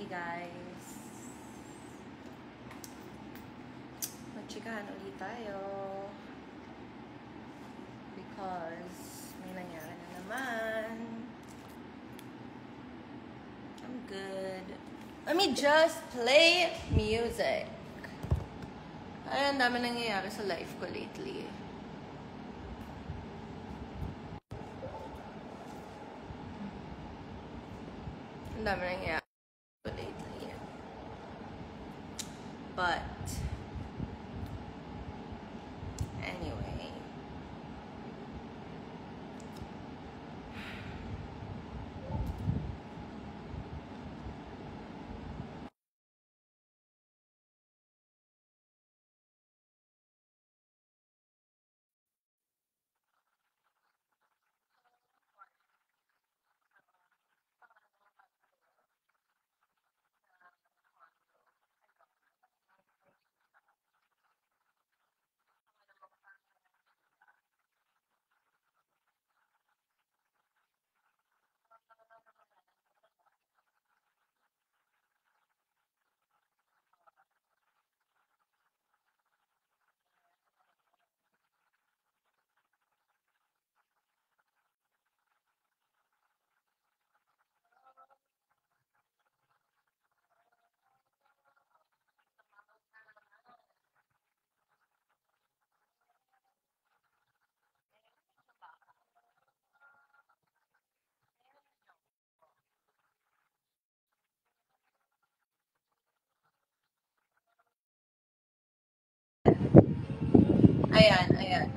Hey guys, magchikahan ulit tayo because may nangyari na naman. I'm good. Let me just play music. Ay, ang dami nangyayari sa life ko lately. Ang dami nangyayari lately. But anyway,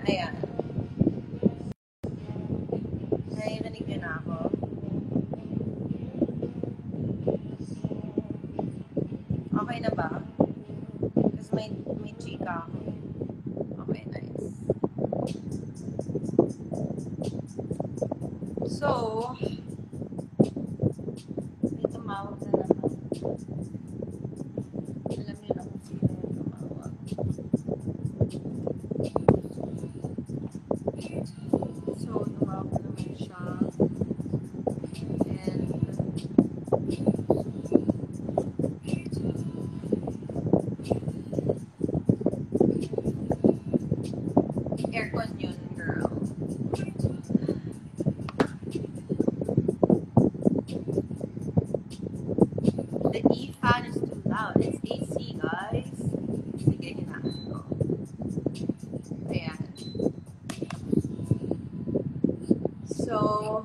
ayan. Narinig niyo na ako. Okay na ba? Kasi may chika ako. Okay, nice. So, may tumawag na naman. Alam niyo na kung sino yung tumawag. So, tumawag na naman siya. And aircon yun, girl. The E-fan is too loud. It's AC, guys. Sige, hinaan ko. Ayan. So,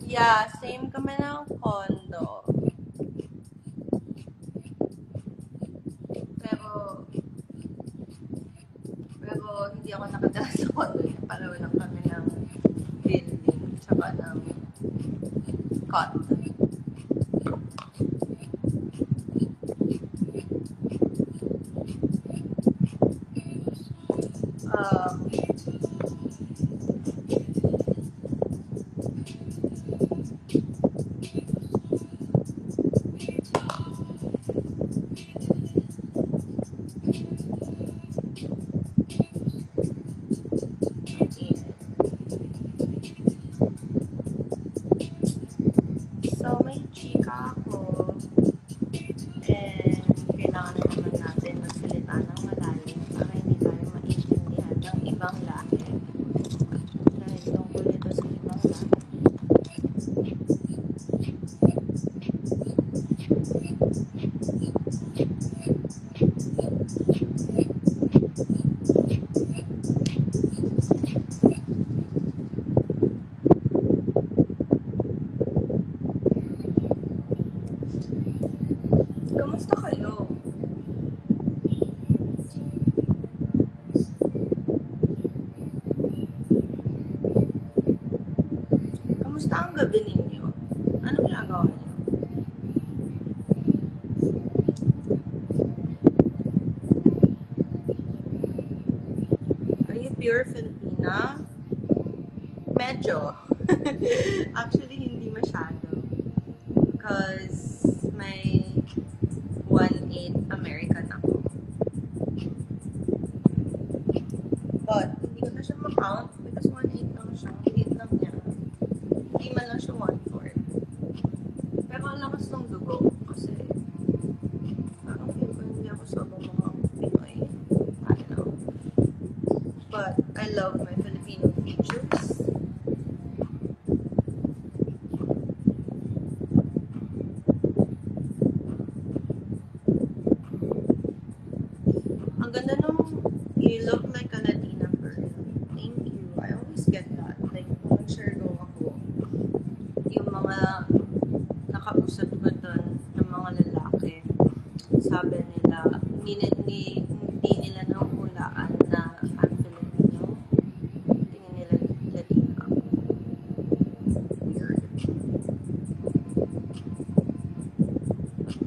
yeah, same kami ng condo. Pero hindi ako nakadala sa condo niya. Pareho lang kami ng building, tsaka ng cot. So, may chika ako. And kailangan na naman natin magsalita ng malalim para hindi tayo maintindihan ng ibang lahi. Dahil tungkol ito sa ibang lahi. Kamusta kayo? Kamusta ang gabi ninyo? Anong ginagawa niyo? Are you pure Filipina? Medyo. Actually, hindi masyado. Because may 1/8 American ako. But, hindi ko na siya ma-count because 1/8 lang siya. Ang liit lang niya. Di man lang siya 1/4. Pero ang lakas ng dugo kasi parang feel ko hindi ako sobrang mga Pinoy. I don't know. But I love my Filipino features. Ang ganda nung you look like a Latina girl. Thank you. I always get that. Like, kung nag-share ako, yung mga nakausap ko dun ng mga lalaki, sabi nila, hindi nila nahuhulaan na I'm Filipino. Tingin nila Latina ako. Weird.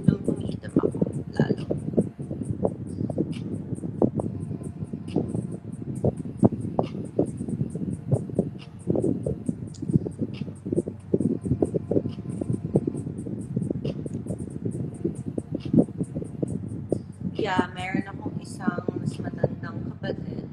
Nung umiitim ako, lalo. Yeah, meron akong isang mas matandang kapatid.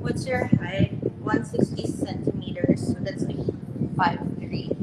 What's your height? 160 centimeters, so that's like 5'3".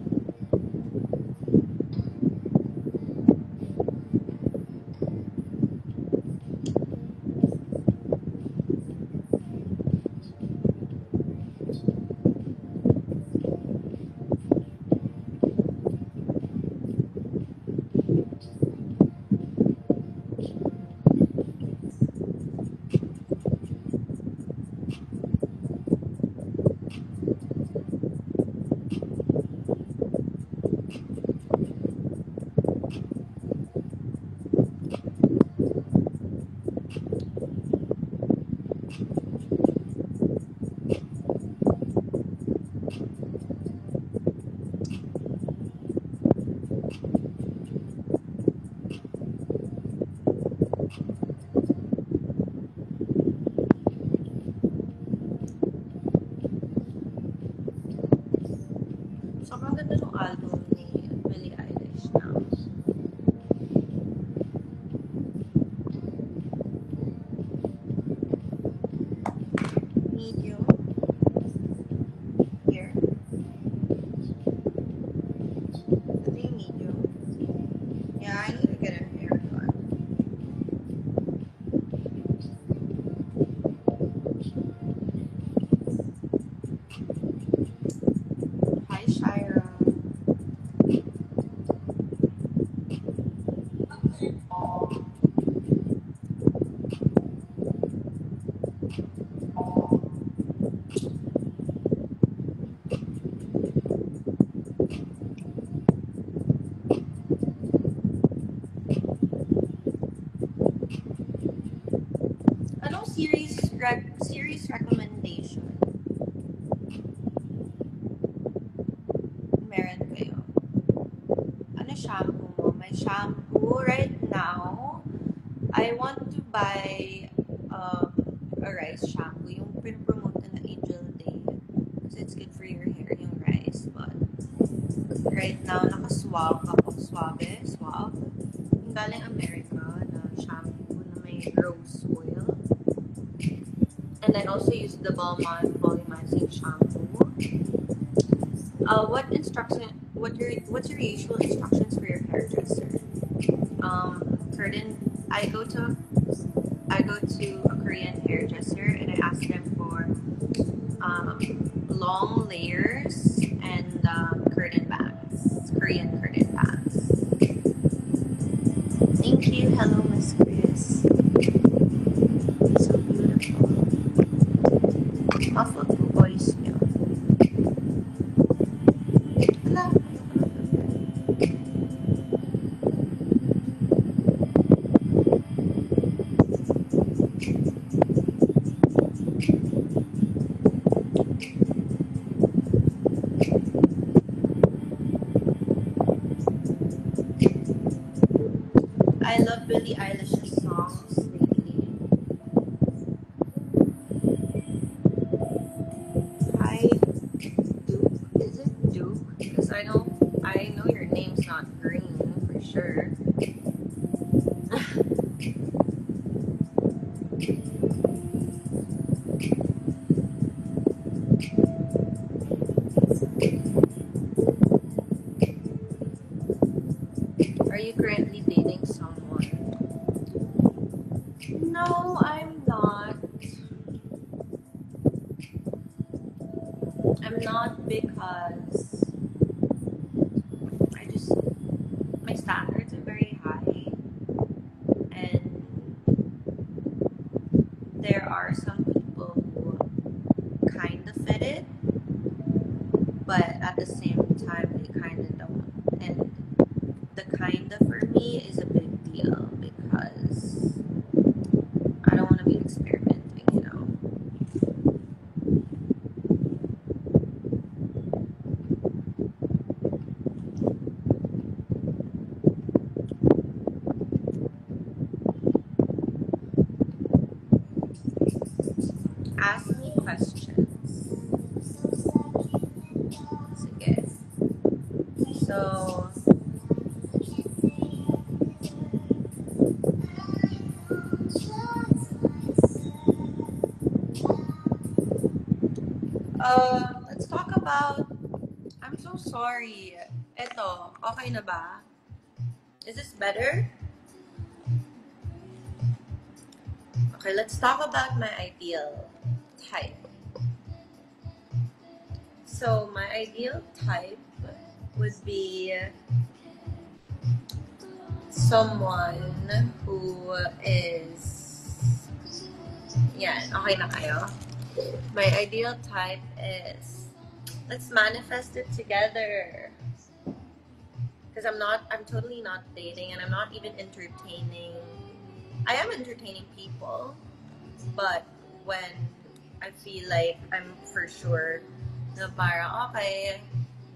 Sobrang ganda ng album ni Billie Eilish now. Medium. Here. I think medium. Yeah, I need to get a haircut. Hi, Shira. Anong series recommendation meron kayo? Ano shampoo mo? My shampoo right now, I want to buy a rice shampoo. Yung pinopromote na Angel Day. Kasi it's good for your hair, yung rice. But right now, naka-swab ako. Swab. Yung galing America na shampoo na may rose oil. And I also use the Balmain volumizing shampoo. What's your usual instructions for your hairdresser? I go to a Korean hairdresser and I ask them for long layers and curtain bangs, Korean curtain bangs. Thank you. Hello, Miss Chris. So beautiful. Muffled po voice niyo. Wala. sure. Are you currently dating someone? No, I'm not. I'm not because my standards are very high, and there are some people who kind of fit it, but at the same time, they kind of don't. And the kind of for me is a big deal because I don't want to be experimenting, you know. Ask me questions. Sige. So, let's talk about, I'm so sorry. Eto, okay na ba? Is this better? Okay, let's talk about my ideal type. So, my ideal type would be someone who is, yan, okay na kayo? My ideal type is, let's manifest it together. Because I'm totally not dating, and I'm not even entertaining. I am entertaining people, but when I feel like I'm for sure na parang, okay,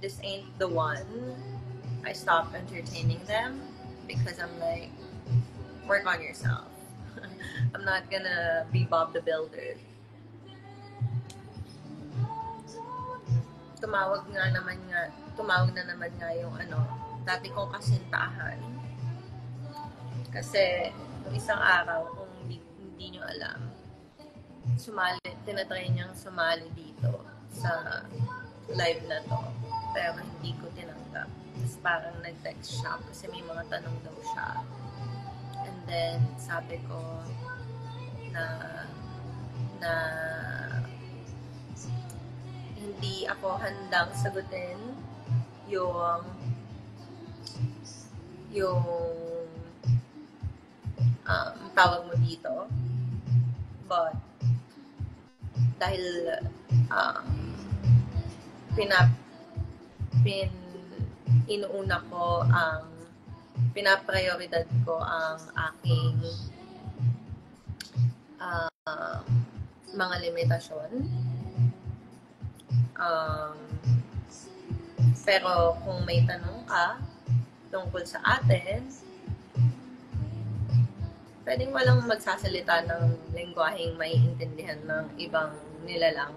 this ain't the one, I stop entertaining them because I'm like, work on yourself. I'm not gonna be Bob the Builder. Tumawag na naman nga yung dati kong kasintahan. Kasi, nung isang araw, kung hindi nyo alam, tinatry niyang sumali dito sa live na to. Pero hindi ko tinanggap. Tapos parang nag-text siya kasi may mga tanong daw siya. And then, sabi ko na hindi ako handang sagutin yung tawag mo dito. But, dahil inuuna ko pinaprioridad ko ang aking mga limitasyon. Pero kung may tanong ka tungkol sa atin, pwedeng walang magsasalita ng lengguaheng maiintindihan ng ibang nilalang,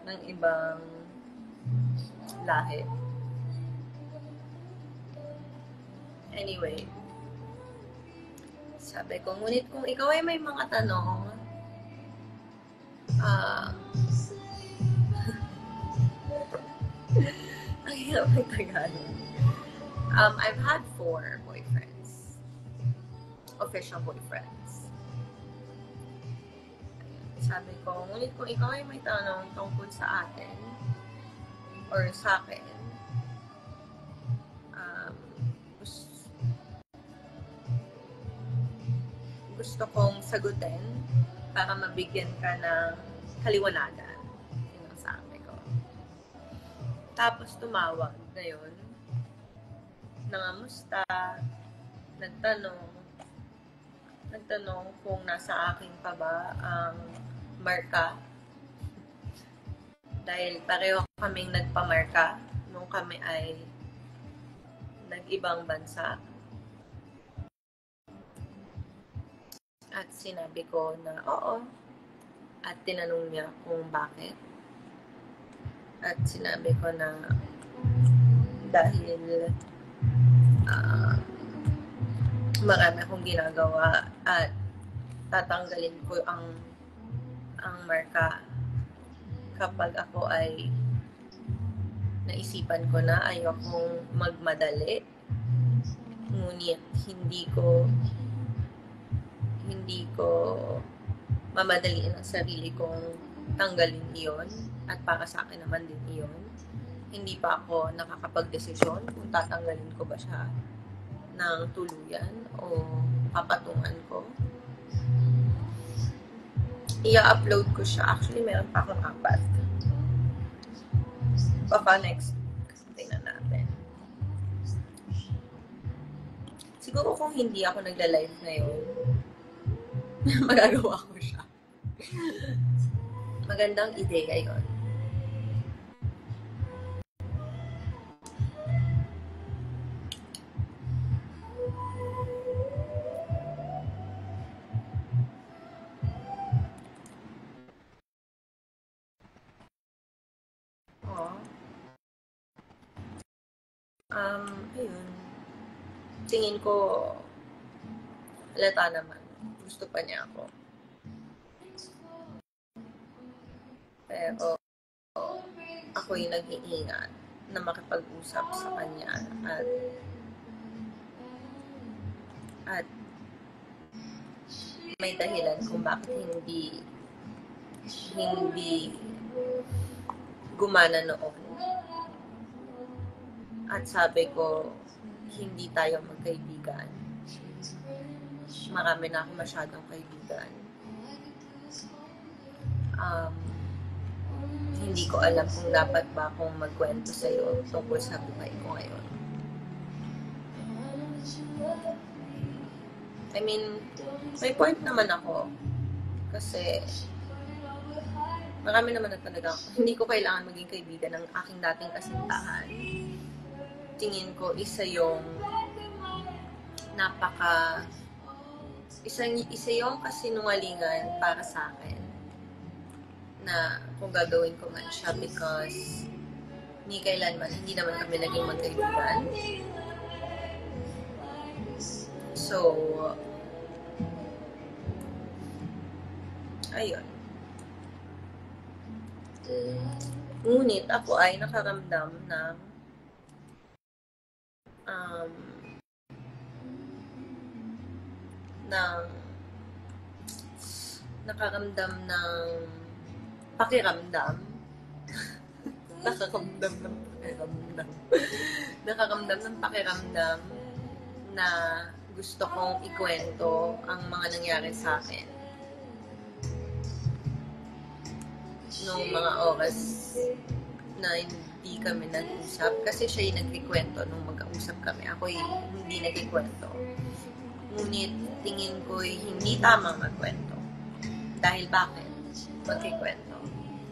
ng ibang lahi. Anyway, sabi ko, ngunit kung ikaw ay may mga tanong, ang hirap ng Tagalog. I've had 4 boyfriends. Official boyfriends. Sabi ko, ngunit kung ikaw ay may tanong tungkol sa atin, or sa akin, gusto kong sagutin para mabigyan ka ng kaliwanagan. Yun ang sabi ko. Tapos tumawag na yun. Nangamusta. Nagtanong kung nasa akin pa ba ang marka. Dahil pareho kaming nagpamarka nung kami ay nag-ibang bansa. At sinabi ko na oo. At tinanong niya kung bakit. At sinabi ko na dahil marami akong ginagawa at tatanggalin ko ang marka kapag ako ay naisipan ko na ayokong magmadali, ngunit hindi ko mamadaliin ang sarili kong tanggalin iyon at para sa akin naman din iyon. Hindi pa ako nakakapag-desisyon kung tatanggalin ko ba siya ng tuluyan o papatungan ko. I-upload ko siya. Actually, meron pa akong 4. Baka next, tingnan natin. Siguro kung hindi ako nagla-live ngayon, magagawa ko siya. Magandang ideya yun. Ayun. Tingin ko, halata naman. Gusto pa niya ako. Pero, ako'y nag-iingat na makipag-usap sa kanya at may dahilan kung bakit hindi gumana noon. At sabi ko, hindi tayo magkaibigan. Marami na ako masyadong kaibigan. Hindi ko alam kung dapat ba akong magkwento sa'yo tungkol sa buhay ko ngayon. I mean, may point naman ako. Kasi, marami naman na talaga ako. Hindi ko kailangan maging kaibigan ng aking dating kasintahan. Tingin ko, isa yung kasinungalingan para sa akin na kung gagawin ko man siya because ni kailanman, hindi naman kami naging magkaibigan. So, ayun. Ngunit ako ay nakaramdam ng pakiramdam. Nakaramdam ng pakiramdam na gusto kong ikwento ang mga nangyari sa akin noong mga oras na hindi kami nag-usap. Kasi siya yung nagkikwento nung magkausap kami. Ako hindi nagkikwento. Ngunit tingin ko hindi tamang magkwento. Dahil bakit? Magkikwento.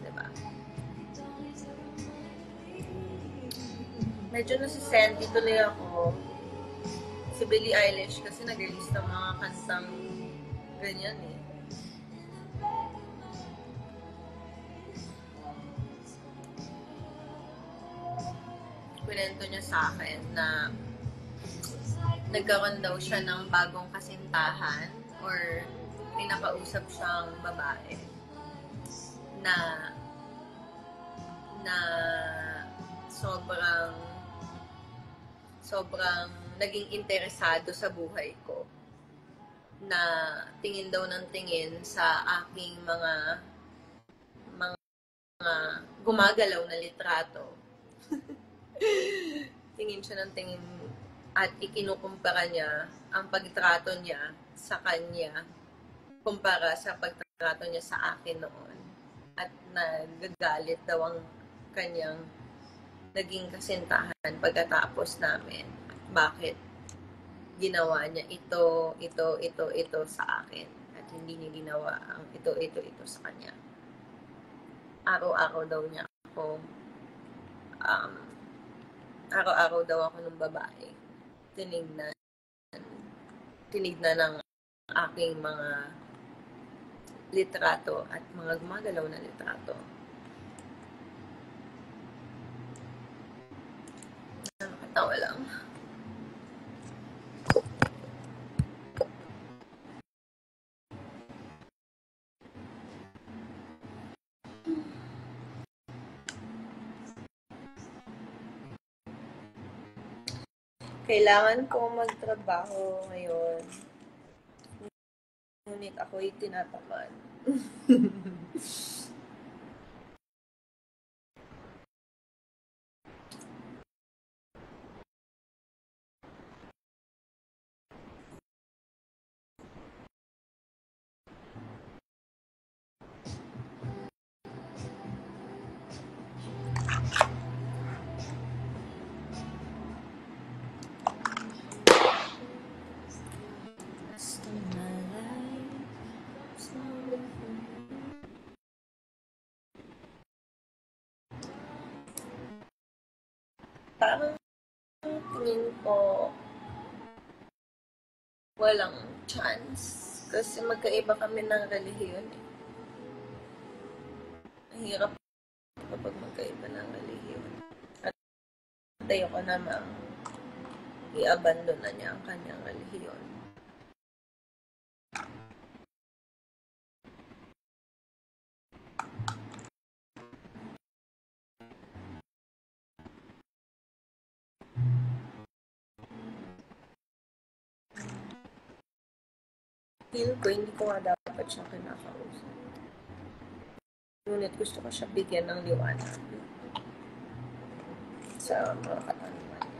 Diba? Medyo nasisenti tuloy ako. Si Billie Eilish kasi nag-release ng mga kantang ganyan eh. Kwento niya sa akin na nagkaroon daw siya ng bagong kasintahan or pinakausap siyang babae na sobrang naging interesado sa buhay ko, na tingin daw ng tingin sa aking mga gumagalaw na litrato. Tingin siya ng tingin at ikinukumpara niya ang pagtrato niya sa kanya kumpara sa pagtrato niya sa akin noon. At nagagalit daw ang kanyang naging kasintahan pagkatapos namin. Bakit ginawa niya ito sa akin at hindi niya ginawa ang ito sa kanya. Araw-araw daw niya ako araw-araw daw ako ng babae. Tinignan ng aking mga litrato at mga gumagalaw na litrato. Nakakatawa lang. Kailangan ko magtrabaho ngayon. Ngunit ako'y tinatamad. Parang tingin ko walang chance kasi magkaiba kami ng relihiyon eh. Ang hirap kapag magkaiba ng relihiyon. At ayoko namang i-abandon na niya ang kanyang relihiyon. Feel ko, hindi ko nga dapat siya kinakausap. Ngunit gusto ko siya bigyan ng liwanag sa mga katanungan niya.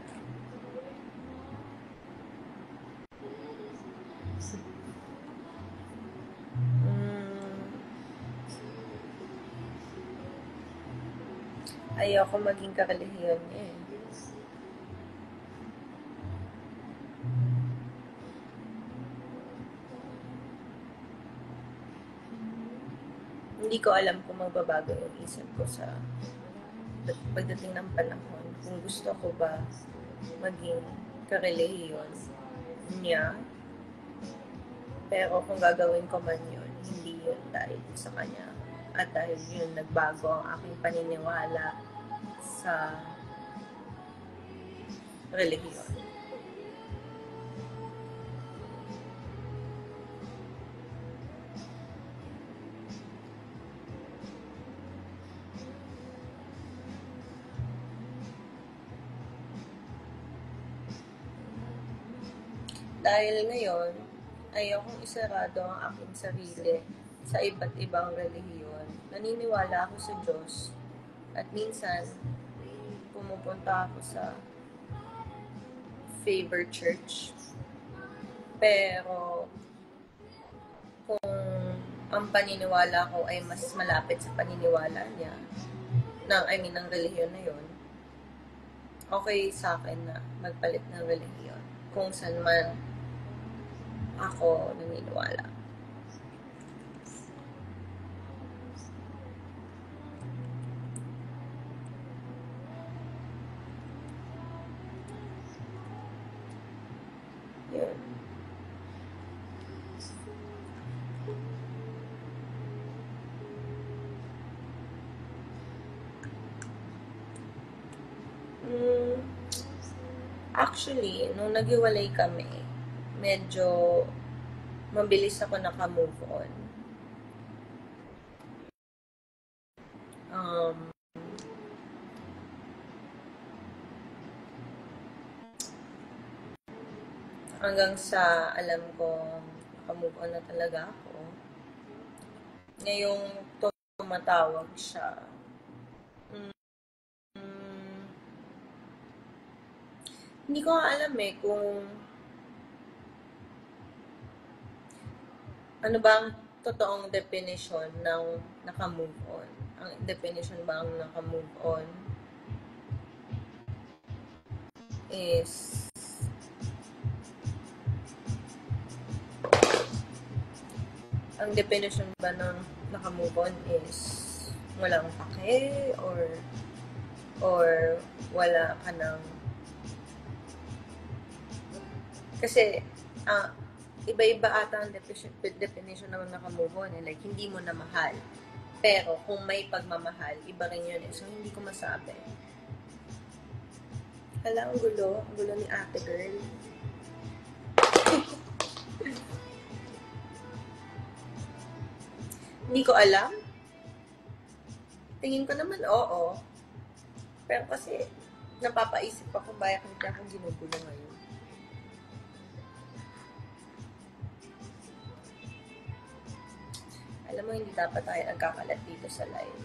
Ayoko maging karelihiyon niya eh. Hindi ko alam kung magbabago yung isip ko sa pagdating ng panahon. Kung gusto ko ba maging karelihiyon niya. Pero kung gagawin ko man yun, hindi yun dahil sa kanya. At dahil yun nagbago ang aking paniniwala sa relihiyon. Dahil ngayon, ayokong isarado ang aking sarili sa iba't ibang relihiyon. Naniniwala ako sa Diyos at minsan pumupunta ako sa favorite church. Pero kung ang paniniwala ko ay mas malapit sa paniniwala niya, ng relihiyon na yun, okay sa akin na magpalit ng relihiyon kung saan man ako naniniwala. Yun. Actually, nung naghiwalay kami, medyo mabilis ako naka-move on. Hanggang sa alam ko naka-move on na talaga ako. Ngayong tumatawag siya, hindi ko alam eh kung ano ba ang totoong definition ng naka-move on. Ang definition ba ng naka-move on is ang definition ba ng naka-move on is walang pake or wala ka ng kasi iba-iba ata ang definition ng naka-move on eh. Like hindi mo na mahal, pero kung may pagmamahal, iba rin yun eh. So hindi ko masabi. Hala, ang gulo ni ate girl. Hindi ko alam. Tingin ko naman oo. Pero kasi napapaisip ako bakit hindi ako ginugulo ngayon. Alam mo, hindi dapat tayo nagkakalat dito sa live.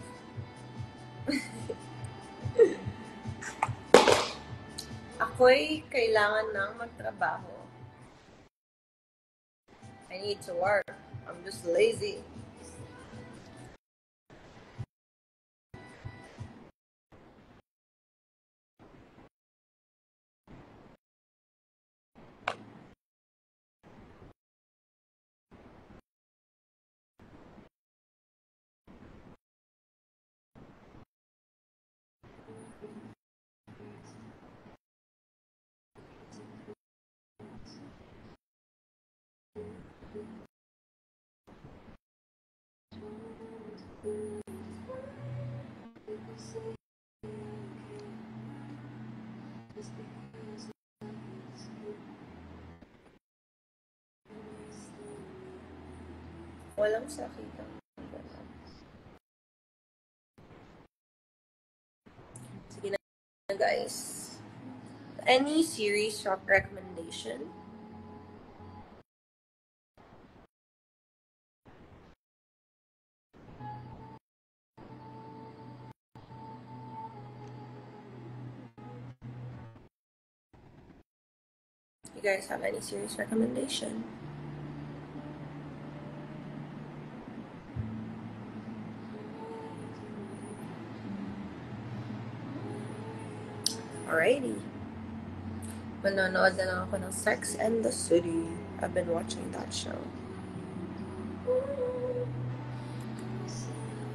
Ako'y kailangan ng magtrabaho. I need to work. I'm just lazy. Walang sakit. Sige na, guys. Any series recommendation? You guys have any series recommendation? Alrighty. Manonood na lang ako ng Sex and the City. I've been watching that show.